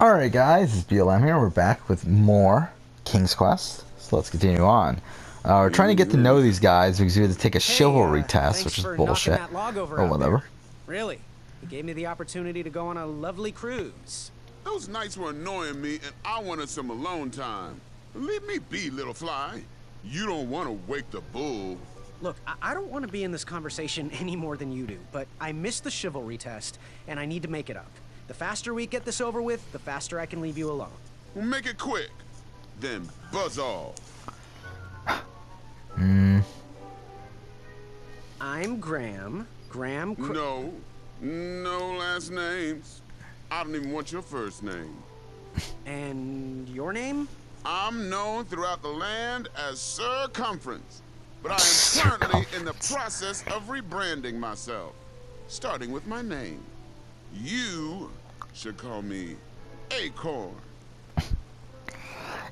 Alright guys, it's BLM here. We're back with more King's Quest. So let's continue on. We're trying to get to know these guys because we had to take a chivalry test, thanks which is for bullshit. knocking that log over Or out whatever. there. Really, he gave me the opportunity to go on a lovely cruise. Those nights were annoying me, and I wanted some alone time. Leave me be, little fly. You don't want to wake the bull. Look, I don't want to be in this conversation any more than you do, but I missed the chivalry test, and I need to make it up. The faster we get this over with, the faster I can leave you alone. Well, make it quick. Then buzz off. I'm Graham. No last names. I don't even want your first name. And your name? I'm known throughout the land as Circumference, but I am currently in the process of rebranding myself, starting with my name. You should call me Acorn.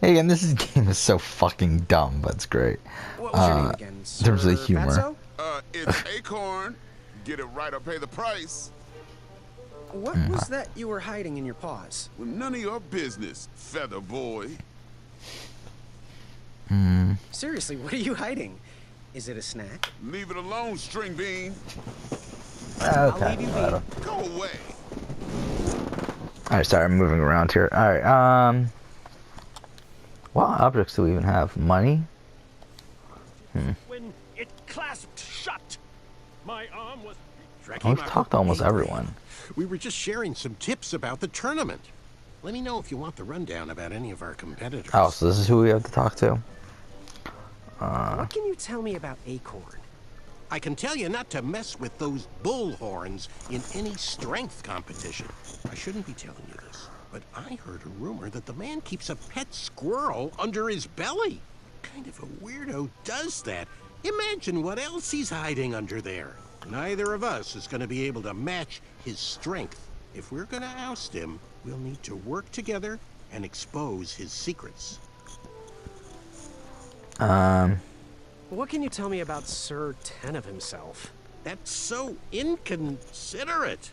Hey, again, this game is so fucking dumb, but it's great. What was your name again? In terms of the humor. Fatso? It's Acorn. Get it right or pay the price. What was that you were hiding in your paws? Well, none of your business, feather boy. Seriously, what are you hiding? Is it a snack? Leave it alone, string bean. I'll Okay. leave you be. Go away. Alright, sorry, I'm moving around here. Alright, what objects do we even have? Money? When it clasped shut, my arm was... We've talked to almost everyone. We were just sharing some tips about the tournament. Let me know if you want the rundown about any of our competitors. Oh, so this is who we have to talk to? What can you tell me about Acorn? I can tell you not to mess with those bullhorns in any strength competition. I shouldn't be telling you this, but I heard a rumor that the man keeps a pet squirrel under his belly. What kind of a weirdo does that? Imagine what else he's hiding under there. Neither of us is going to be able to match his strength. If we're going to oust him, we'll need to work together and expose his secrets. What can you tell me about Sir Tenov himself? That's so inconsiderate.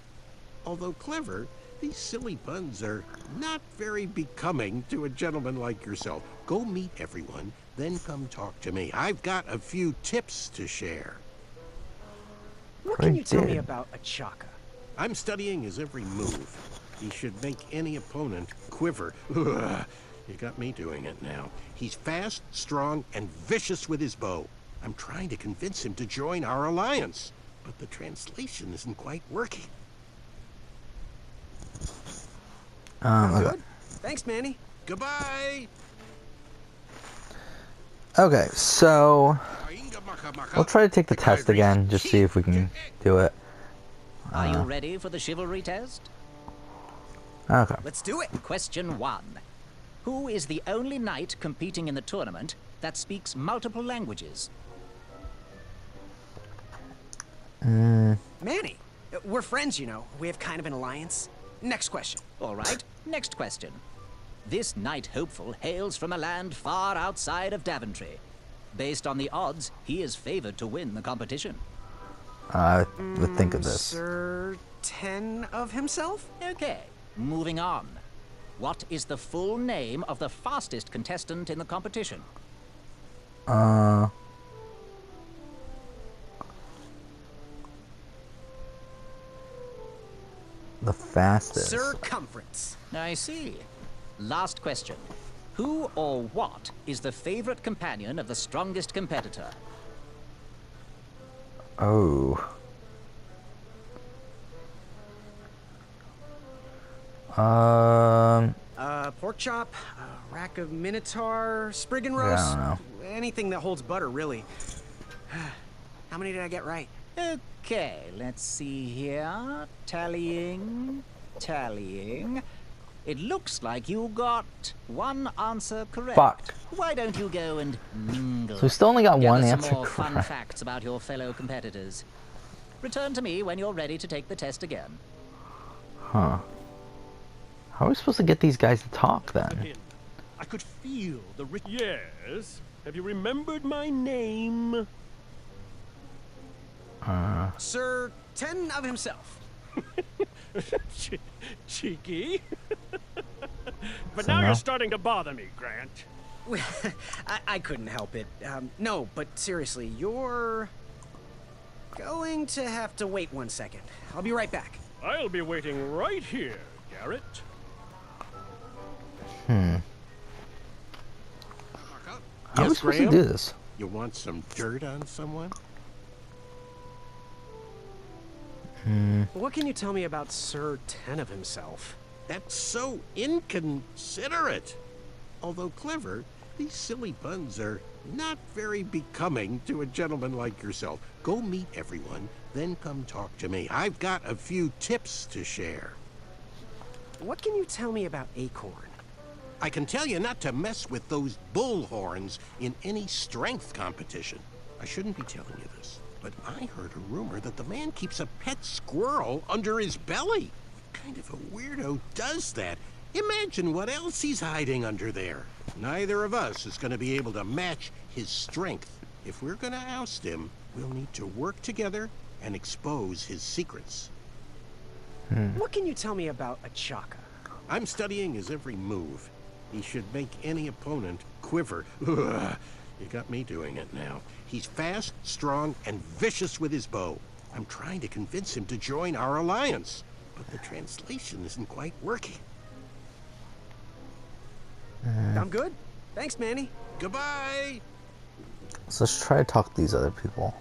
Although clever, these silly puns are not very becoming to a gentleman like yourself. Go meet everyone, then come talk to me. I've got a few tips to share. What can you tell me about Achaka? I'm studying his every move. He should make any opponent quiver. Ugh, you got me doing it now. He's fast, strong, and vicious with his bow. I'm trying to convince him to join our alliance, but the translation isn't quite working. Good. Thanks, Manny. Goodbye! Okay, so we'll try to take the test again, just see if we can do it. Are you ready for the chivalry test? Okay. Let's do it. Question 1. Who is the only knight competing in the tournament that speaks multiple languages? Manny. We're friends, you know. We have kind of an alliance. Next question. All right, next question. This knight hopeful hails from a land far outside of Daventry. Based on the odds, he is favored to win the competition. I would think of this. Sir Ten of himself? Okay, moving on. What is the full name of the fastest contestant in the competition? The fastest. Circumference. I see. Last question. Who or what is the favorite companion of the strongest competitor? Oh. Pork chop, a rack of minotaur, sprig and Yeah, I roast. don't know. Anything that holds butter, really. How many did I get right? Okay, let's see here. Tallying. It looks like you got one answer correct. Fuck. Why don't you go and mingle? So we still only got one Gather answer some more fun correct. facts about your fellow competitors. Return to me when you're ready to take the test again. Huh. How are we supposed to get these guys to talk then? I could feel the rich... Yes? Have you remembered my name? Sir Ten of himself. Cheeky. But So now now- you're starting to bother me, Grant. I couldn't help it. No, but seriously, you're going to have to wait 1 second. I'll be right back. I'll be waiting right here, Garrett. How are we Yes, supposed to Graham? do this? You want some dirt on someone? What can you tell me about Sir Tenov himself? That's so inconsiderate. Although clever, these silly puns are not very becoming to a gentleman like yourself. Go meet everyone, then come talk to me. I've got a few tips to share. What can you tell me about Acorn? I can tell you not to mess with those bullhorns in any strength competition. I shouldn't be telling you this, but I heard a rumor that the man keeps a pet squirrel under his belly. What kind of a weirdo does that? Imagine what else he's hiding under there. Neither of us is going to be able to match his strength. If we're going to oust him, we'll need to work together and expose his secrets. What can you tell me about Achaka? I'm studying his every move. He should make any opponent quiver. Ugh, you got me doing it now. He's fast, strong, and vicious with his bow. I'm trying to convince him to join our alliance, but the translation isn't quite working. I'm good. Thanks, Manny. Goodbye! So let's try to talk to these other people.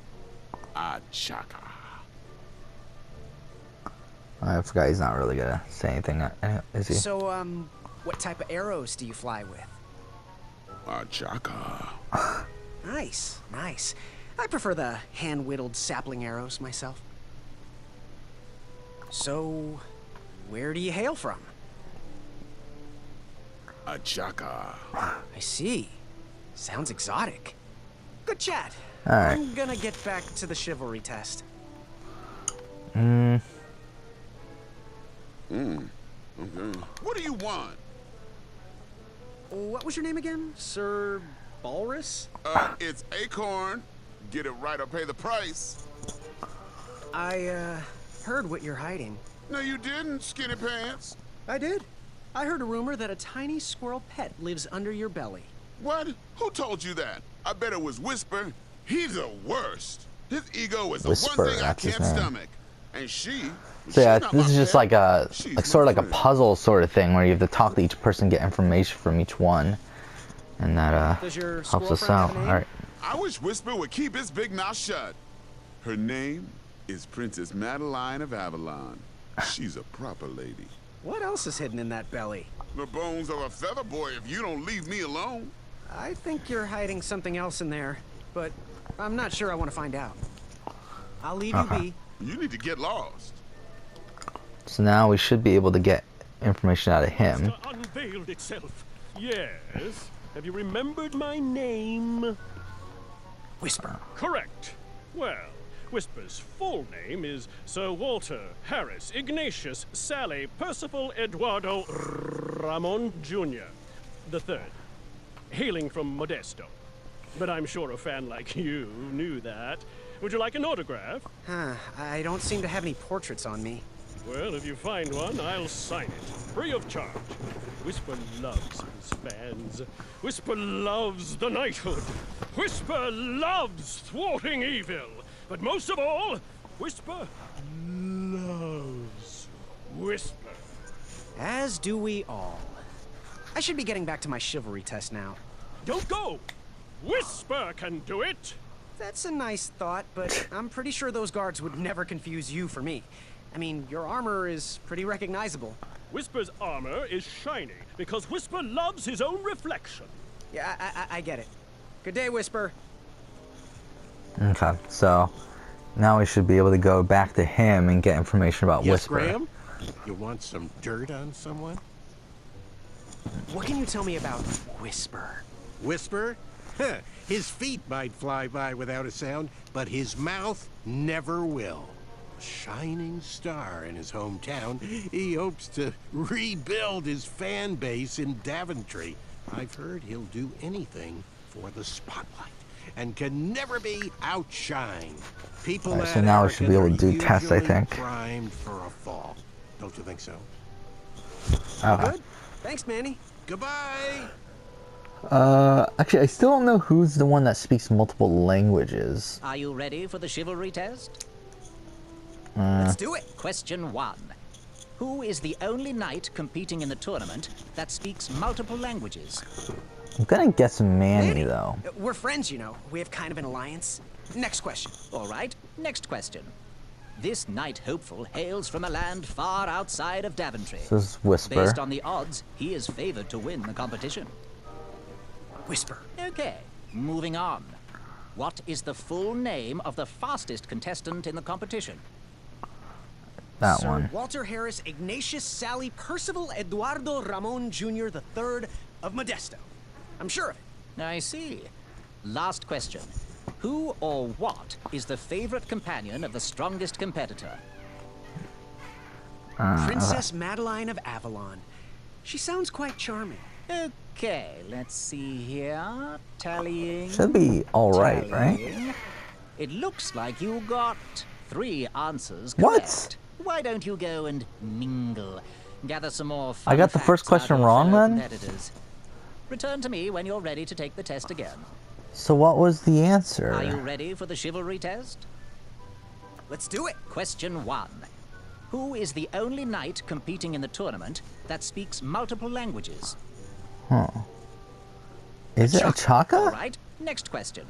Achaka. I forgot he's not really gonna say anything, is he? So, what type of arrows do you fly with? Achaka. Nice, nice. I prefer the hand-whittled sapling arrows myself. So, where do you hail from? Achaka. I see. Sounds exotic. Good chat. Alright. I'm gonna get back to the chivalry test. Okay. What do you want? What was your name again? Sir Balrus? It's Acorn. Get it right or pay the price. I, heard what you're hiding. No, you didn't, skinny pants. I did. I heard a rumor that a tiny squirrel pet lives under your belly. What? Who told you that? I bet it was Whisper. He's the worst. His ego is the Whisper, one thing I that's his can't name. stomach. And she... So yeah, she's not this my is just pet. like a, She's like sort my of like a friend. puzzle sort of thing where you have to talk to each person, get information from each one, and that Does your helps squirrel us friend have out. a name? All right. I wish Whisper would keep his big mouth shut. Her name is Princess Madeline of Avalon. She's a proper lady. What else is hidden in that belly? The bones of a feather boy if you don't leave me alone. I think you're hiding something else in there, but I'm not sure I want to find out. I'll leave you be. You need to get lost. So now we should be able to get information out of him. Unveiled itself. Yes. Have you remembered my name? Whisper. Correct. Well, Whisper's full name is Sir Walter Harris Ignatius Sally Percival Eduardo Ramon Jr. the Third, hailing from Modesto. But I'm sure a fan like you knew that. Would you like an autograph? I don't seem to have any portraits on me. Well, if you find one, I'll sign it, free of charge. Whisper loves his fans. Whisper loves the knighthood. Whisper loves thwarting evil. But most of all, Whisper loves Whisper. As do we all. I should be getting back to my chivalry test now. Don't go! Whisper can do it! That's a nice thought, but I'm pretty sure those guards would never confuse you for me. I mean, your armor is pretty recognizable. Whisper's armor is shiny because Whisper loves his own reflection. Yeah, I get it. Good day, Whisper. Okay, so now we should be able to go back to him and get information about Yes, Whisper. Graham? You want some dirt on someone? What can you tell me about Whisper? Whisper? Huh, his feet might fly by without a sound, but his mouth never will. A shining star in his hometown, he hopes to rebuild his fan base in Daventry. I've heard he'll do anything for the spotlight and can never be outshined. People Alright, that so now we should be able to do tests, I usually think. primed for a fall. Don't you think so? Okay. Good. Thanks, Thanks, Manny. Goodbye. Actually, I still don't know who's the one that speaks multiple languages. Are you ready for the chivalry test? Let's do it. Question 1. Who is the only knight competing in the tournament that speaks multiple languages? I'm gonna guess Manny, though. We're friends, you know. We have kind of an alliance. Next question. All right, next question. This knight hopeful hails from a land far outside of Daventry. This is Whisper. Based on the odds, he is favored to win the competition. Whisper. Okay, moving on. What is the full name of the fastest contestant in the competition? That Sir one. Walter Harris Ignatius Sally Percival Eduardo Ramon Jr. III of Modesto. I'm sure of it. I see. Last question. Who or what is the favorite companion of the strongest competitor? Princess Madeline of Avalon. She sounds quite charming. Okay, let's see here. Tallying. Should be alright, right? tallying. It looks like you got 3 answers What? correct. Why don't you go and mingle? Gather some more I got the fun first facts question out of wrong, fellow then? competitors. Return to me when you're ready to take the test again. So what was the Are you answer? ready for the chivalry test? Let's do it. Question 1. Who is the only knight competing in the tournament that speaks multiple languages? Huh. Is it a All Chaka? right, next question.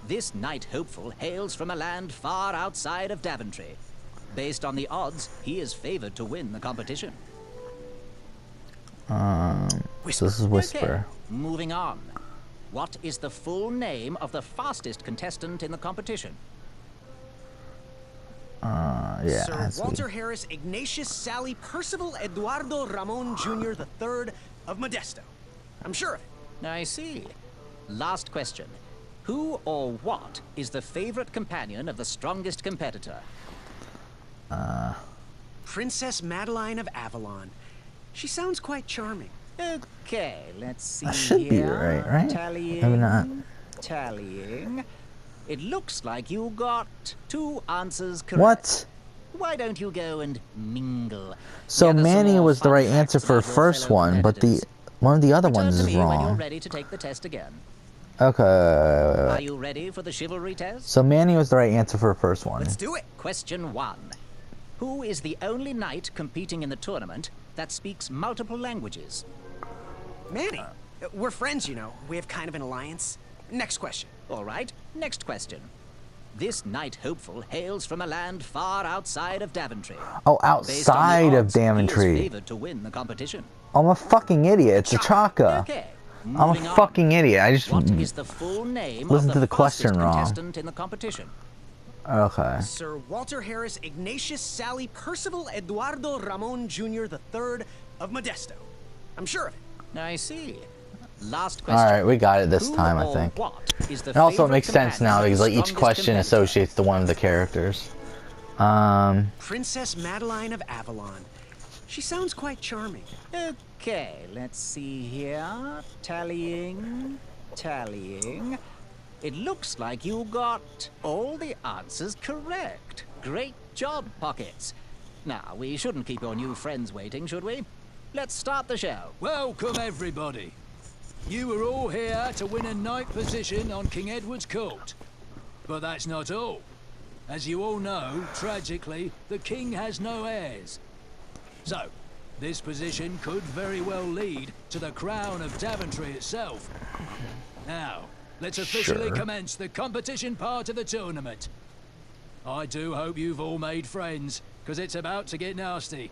This knight hopeful hails from a land far outside of Daventry. Based on the odds, he is favored to win the competition. So this is Whisper. Okay, moving on. What is the full name of the fastest contestant in the competition? Yeah. Sir that's Walter me. Harris Ignatius Sally Percival Eduardo Ramon Jr. III of Modesto. I'm sure of it. I see. Last question. Who or what is the favorite companion of the strongest competitor? Princess Madeline of Avalon. She sounds quite charming. Okay, let's see That should be here. right? Tallying. Maybe not. Tallying. It looks like you got 2 answers correct. What? Why don't you go and mingle? So Gather some Manny more was the fun right facts answer for about the your first fellow one, but the competitors. one of the other Return ones to is me when you're wrong. ready to take the test again. Okay. Are you ready for the chivalry test? So Manny was the right answer for the first one. Let's do it. Question 1. Who is the only knight competing in the tournament that speaks multiple languages? Manny. We're friends, you know. We have kind of an alliance. Next question. All right, next question. This knight hopeful hails from a land far outside of Daventry. Oh, Based on outside the of odds, he is Daventry. favored to win the competition. I'm a fucking idiot. It's a Chaka. Okay, I'm a moving on. fucking idiot. I just What is the full name Listen of to the the question fastest wrong. contestant in the competition? okay. Sir Walter Harris Ignatius Sally Percival Eduardo Ramon Jr. III of Modesto. I'm sure of it. I see. Last question. All right, we got it this Who time, I or think. what is the And also, it favorite makes sense now companion because of like the each strongest question competitor? associates to one of the characters. Princess Madeline of Avalon. She sounds quite charming. Okay, let's see here. Tallying. Tallying. It looks like you got all the answers correct. Great job, Pockets. Now, we shouldn't keep your new friends waiting, should we? Let's start the show. Welcome, everybody. You are all here to win a knight position on King Edward's court. But that's not all. As you all know, tragically, the king has no heirs. So, this position could very well lead to the crown of Daventry itself. Now, let's officially Sure. commence the competition part of the tournament. I do hope you've all made friends, because it's about to get nasty.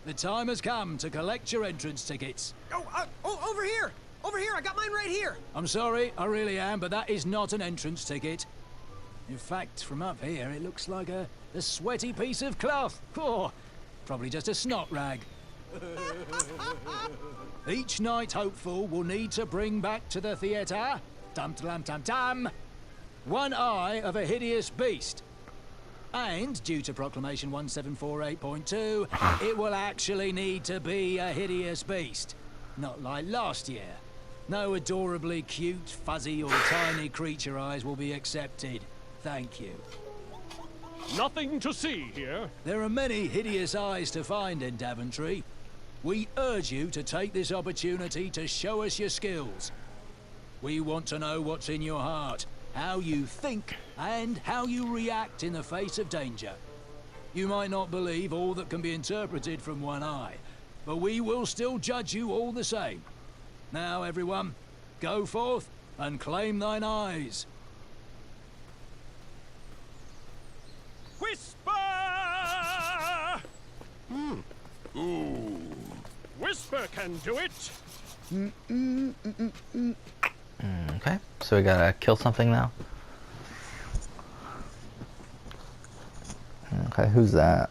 The time has come to collect your entrance tickets. Oh, over here! Over here! I got mine right here! I'm sorry, I really am, but that is not an entrance ticket. In fact, from up here, it looks like a sweaty piece of cloth. Oh, probably just a snot rag. Each knight hopeful will need to bring back to the theatre, dum-dum-dum-dum, one eye of a hideous beast. And, due to Proclamation 1748.2, it will actually need to be a hideous beast. Not like last year. No adorably cute, fuzzy or tiny creature eyes will be accepted. Thank you. Nothing to see here. There are many hideous eyes to find in Daventry. we urge you to take this opportunity to show us your skills. We want to know what's in your heart, how you think, and how you react in the face of danger. You might not believe all that can be interpreted from one eye, but we will still judge you all the same. Now, everyone, go forth and claim thine eyes. Whisper! Ooh. Whisper can do it. Okay, so we gotta kill something now. Okay, who's that?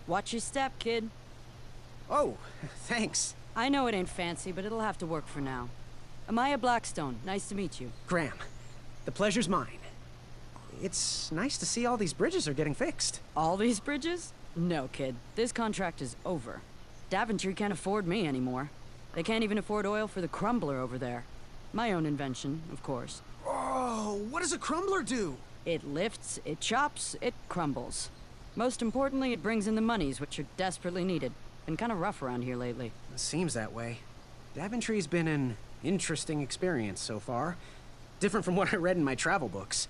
Watch your step, kid. Oh, thanks. I know it ain't fancy, but it'll have to work for now. Amaya Blackstone, nice to meet you. Graham, the pleasure's mine. It's nice to see all these bridges are getting fixed. All these bridges? No, kid. This contract is over. Daventry can't afford me anymore. They can't even afford oil for the crumbler over there. My own invention, of course. Oh, what does a crumbler do? It lifts, it chops, it crumbles. Most importantly, it brings in the monies, which are desperately needed. Been kind of rough around here lately. It seems that way. Daventry's been an interesting experience so far. Different from what I read in my travel books.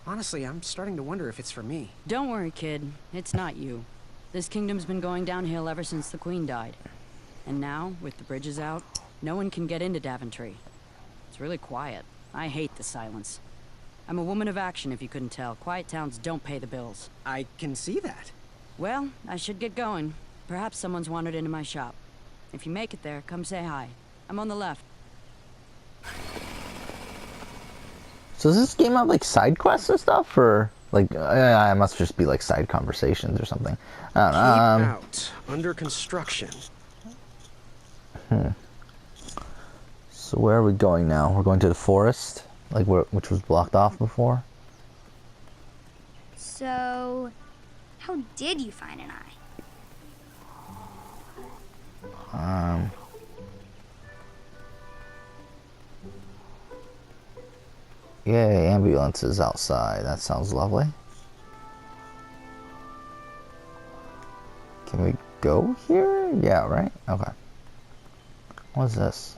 Honestly, I'm starting to wonder if it's for me. Don't worry, kid. It's not you. This kingdom's been going downhill ever since the Queen died. And now, with the bridges out, no one can get into Daventry. It's really quiet. I hate the silence. I'm a woman of action, if you couldn't tell. Quiet towns don't pay the bills. I can see that. Well, I should get going. Perhaps someone's wandered into my shop. If you make it there, come say hi. I'm on the left. So does this game have like side quests and stuff, or like it must just be like side conversations or something? I don't know. Keep out. Under construction. So where are we going now? We're going to the forest, like which was blocked off before. So, how did you find an eye? Yay, ambulance is outside. That sounds lovely. Can we go here? Yeah, right? Okay. What's this?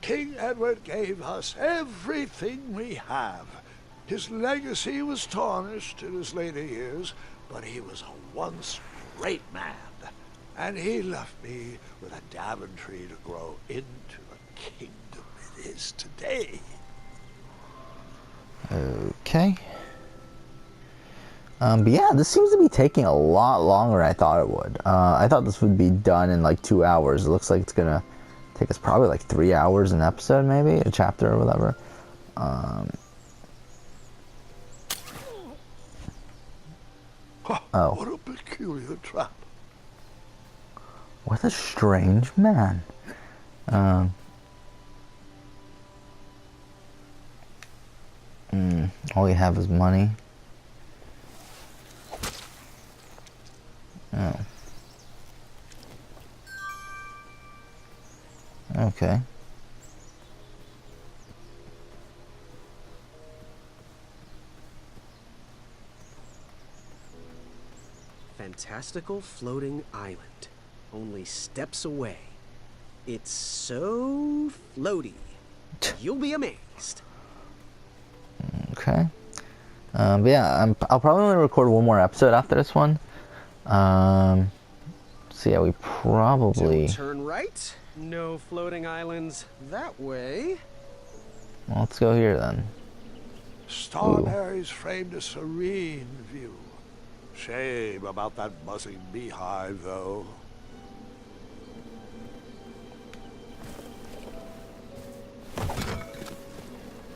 King Edward gave us everything we have. His legacy was tarnished in his later years, but he was a once great man. And he left me with a Daventry to grow into a kingdom it is today. Okay. But yeah, this seems to be taking a lot longer than I thought it would. I thought this would be done in like 2 hours. It looks like it's gonna take us probably like 3 hours an episode, maybe a chapter or whatever. Oh, What a peculiar trap. what a strange man. All we have is money. Oh. Okay. Fantastical floating island. Only steps away. It's so floaty. You'll be amazed. Okay. But yeah, I'll probably only record one more episode after this one. So yeah, we probably... Don't turn right. No floating islands that way. Well, let's go here then. Starberries framed a serene view. Shame about that buzzing beehive, though.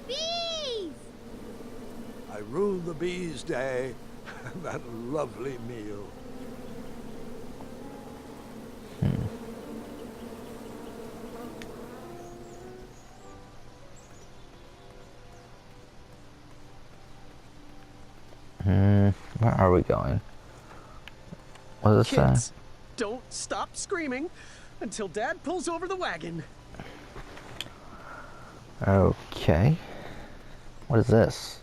Bees! I ruined the bees' day and that lovely meal. Where are we going? What does it say? Kids, stop screaming until Dad pulls over the wagon. Okay. What is this?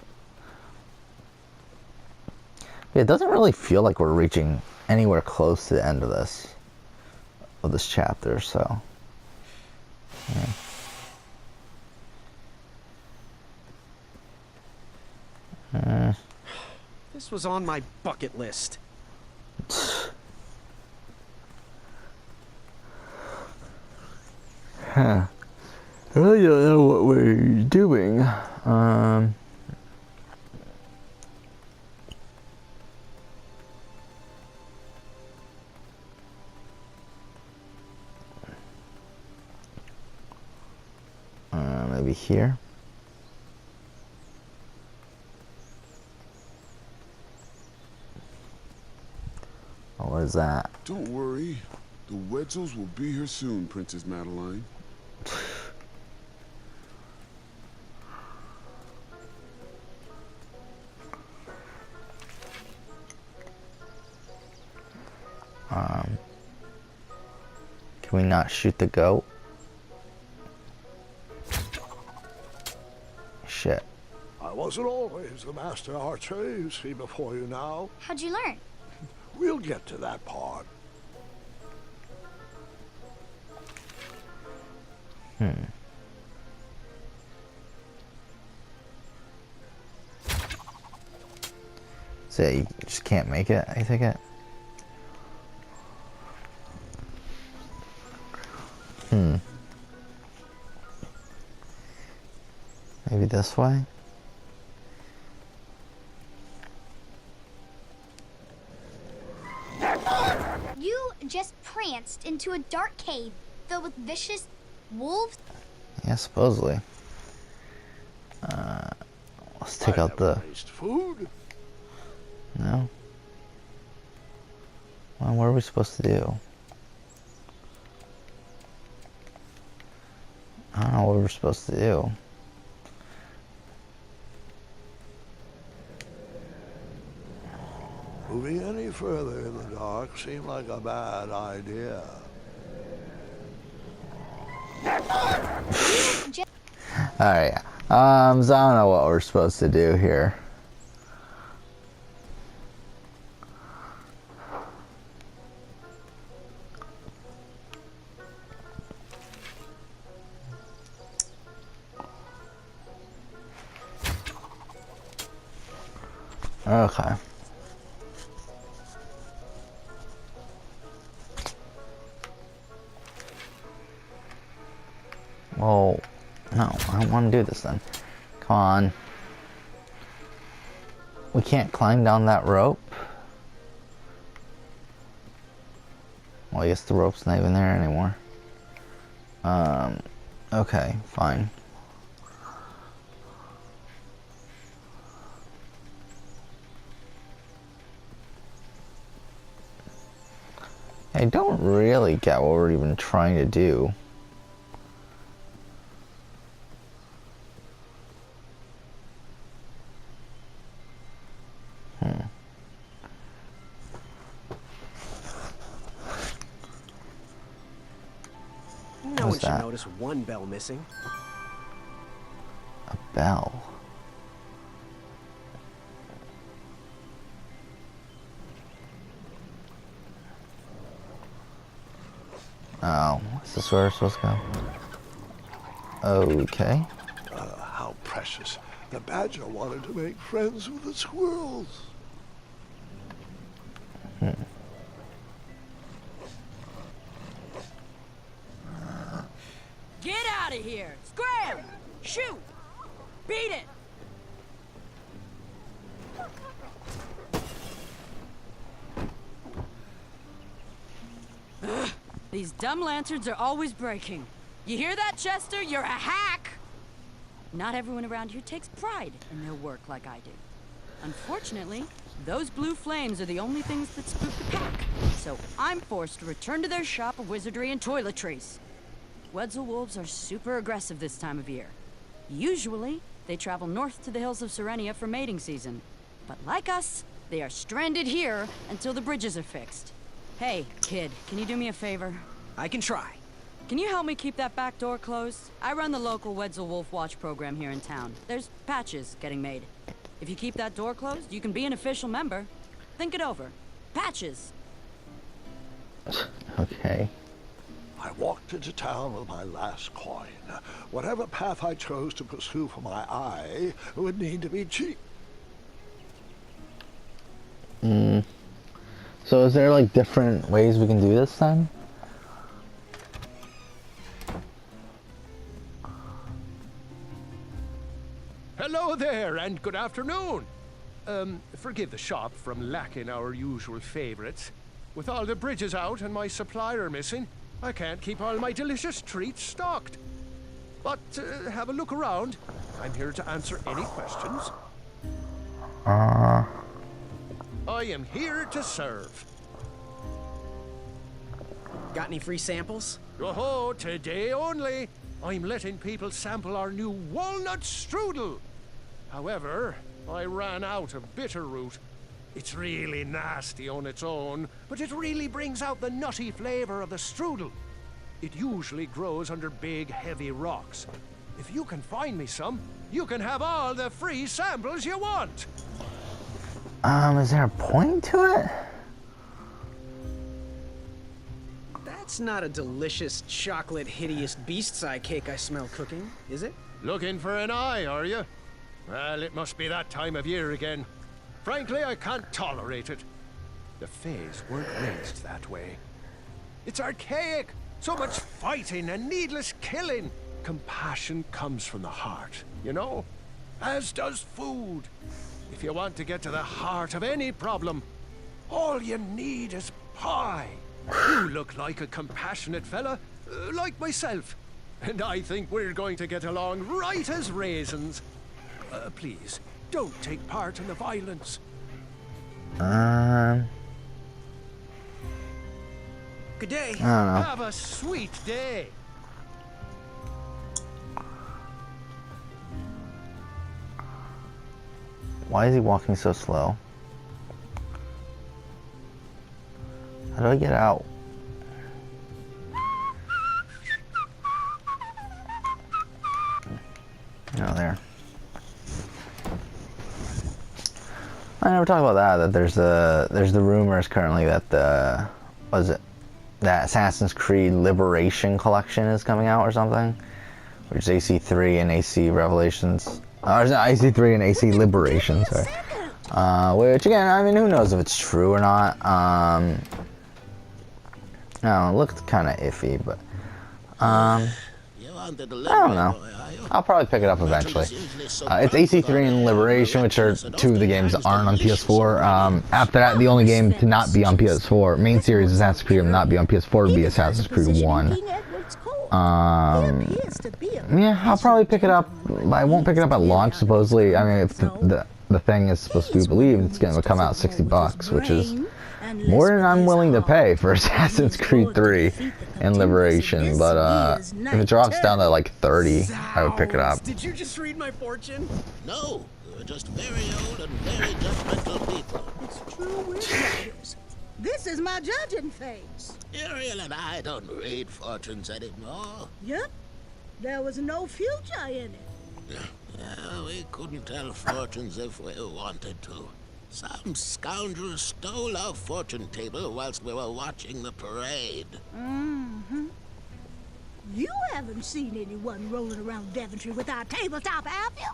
It doesn't really feel like we're reaching anywhere close to the end of this chapter, so yeah. This was on my bucket list. Huh. I really don't know what we're doing. Maybe here. Oh, what is that? Don't worry. The Wetzels will be here soon, Princess Madeline. Can we not shoot the goat? Shit. I wasn't always the master archer you see before you now. How'd you learn? We'll get to that part. So you just can't make it, I take it? Maybe this way? You just pranced into a dark cave filled with vicious wolves? Yeah, supposedly. Let's take out the... Waste food. No? Well, what are we supposed to do? I don't know what we're supposed to do. Moving any further in the dark seemed like a bad idea. Alright, so I don't know what we're supposed to do here. Okay. Well, no, I don't want to do this then. Come on. We can't climb down that rope. Well, I guess the rope's not even there anymore. Okay, fine. I don't really get what we're even trying to do. No one should notice one bell missing. A bell. Oh, is this where we're supposed to go? Okay. How precious. The badger wanted to make friends with the squirrels. Get out of here! Scram! Shoot! Beat it! Ugh, these dumb lanterns are always breaking. You hear that, Chester? You're a hack! Not everyone around here takes pride in their work like I do. Unfortunately, those blue flames are the only things that spook the pack. So I'm forced to return to their shop of wizardry and toiletries. Wetzel wolves are super aggressive this time of year. Usually, they travel north to the hills of Serenia for mating season. But like us, they are stranded here until the bridges are fixed. Hey, kid, can you do me a favor? I can try. Can you help me keep that back door closed? I run the local Wetzel Wolf Watch program here in town. There's patches getting made. If you keep that door closed, you can be an official member. Think it over. Patches. Okay. I walked into town with my last coin. Whatever path I chose to pursue for my eye would need to be cheap. So is there like different ways we can do this then? Hello there, and good afternoon. Forgive the shop from lacking our usual favorites. With all the bridges out and my supplier missing, I can't keep all my delicious treats stocked. But have a look around. I'm here to answer any questions. I am here to serve. Got any free samples? Oh, today only. I'm letting people sample our new walnut strudel. However, I ran out of bitterroot. It's really nasty on its own, but it really brings out the nutty flavor of the strudel. It usually grows under big, heavy rocks. If you can find me some, you can have all the free samples you want. Is there a point to it? That's not a delicious, chocolate, hideous beast's eye cake I smell cooking, is it? Looking for an eye, are you? Well, it must be that time of year again. Frankly, I can't tolerate it. The Fays weren't raised that way. It's archaic. So much fighting and needless killing. Compassion comes from the heart, you know? As does food. If you want to get to the heart of any problem, all you need is pie. You look like a compassionate fella, like myself. And I think we're going to get along right as raisins. Please, don't take part in the violence. Good day. I don't know. Have a sweet day. Why is he walking so slow? How do I get out? Oh, there. I never talked about that there's the rumors currently that that Assassin's Creed Liberation collection is coming out or something, which is AC3 and AC Revelations. Or is it AC3 and AC Liberation, sorry. Which again, I mean, who knows if it's true or not. I don't know, it looked kind of iffy, but I don't know. I'll probably pick it up eventually. It's AC3 and Liberation, which are two of the games that aren't on PS4. After that, the only game to not be on PS4, main series Assassin's Creed, to not be on PS4 would be Assassin's Creed 1. Yeah, I'll probably pick it up. I won't pick it up at launch, supposedly. I mean, if the thing is supposed to be believed, it's going to come out $60, which is more than I'm willing to pay for Assassin's Creed 3 and Liberation. But if it drops down to like 30, I would pick it up. Did you just read my fortune? No, we're just very old and very judgmental people. It's true we're judges. This is my judging face. Ariel and I don't read fortunes anymore. Yep. There was no future in it. Yeah, we couldn't tell fortunes if we wanted to. Some scoundrel stole our fortune table whilst we were watching the parade. Mm-hmm. You haven't seen anyone rolling around Daventry with our tabletop, have you?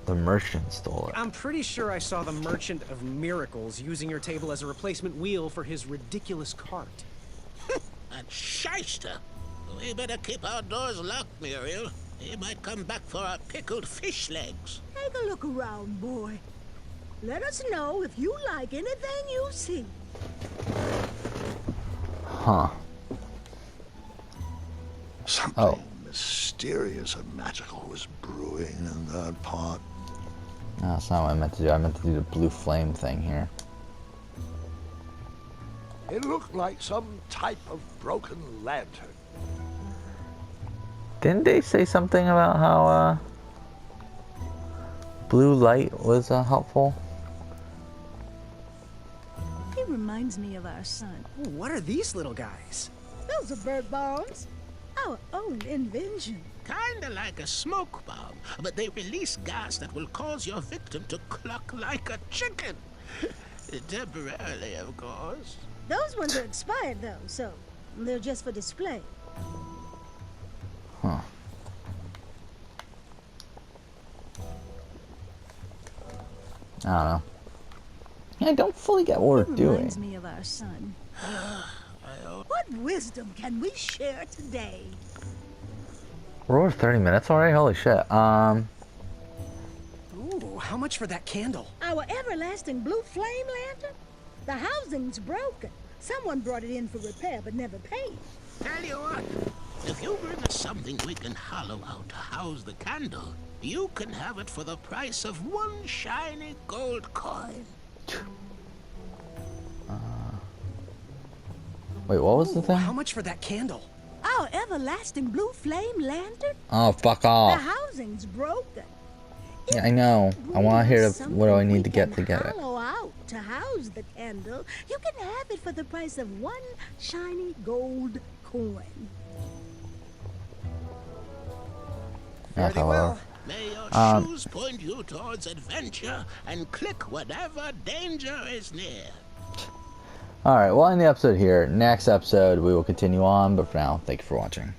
The merchant stole it. I'm pretty sure I saw the Merchant of Miracles using your table as a replacement wheel for his ridiculous cart. That shyster! We better keep our doors locked, Muriel. He might come back for our pickled fish legs. Take a look around, boy. Let us know if you like anything you see. Huh. Something mysterious and magical was brewing in that pot. No, that's not what I meant to do. I meant to do the blue flame thing here. It looked like some type of broken lantern. Didn't they say something about how blue light was helpful? He reminds me of our son. Ooh, what are these little guys? Those are bird bombs. Our own invention. Kinda like a smoke bomb, but they release gas that will cause your victim to cluck like a chicken. Temporarily, of course. Those ones are expired, though, so they're just for display. Huh. I don't know. Yeah, I don't fully get what we're doing. Reminds me of our son. What wisdom can we share today? We're over 30 minutes already? Holy shit. Ooh, how much for that candle? Our everlasting blue flame lantern? The housing's broken. Someone brought it in for repair but never paid. Tell you what, if you bring us something we can hollow out to house the candle, you can have it for the price of one shiny gold coin. Wait, what was the thing? How much for that candle? Our everlasting blue flame lantern? Oh, fuck The off. housing's broken. Yeah, I know. I want to hear what do I need to get to get it. Hollow out to house the candle. You can have it for the price of one shiny gold coin. Yeah, well. May your shoes point you towards adventure and click whenever danger is near. Alright, we'll end the episode here. Next episode, we will continue on, but for now, thank you for watching.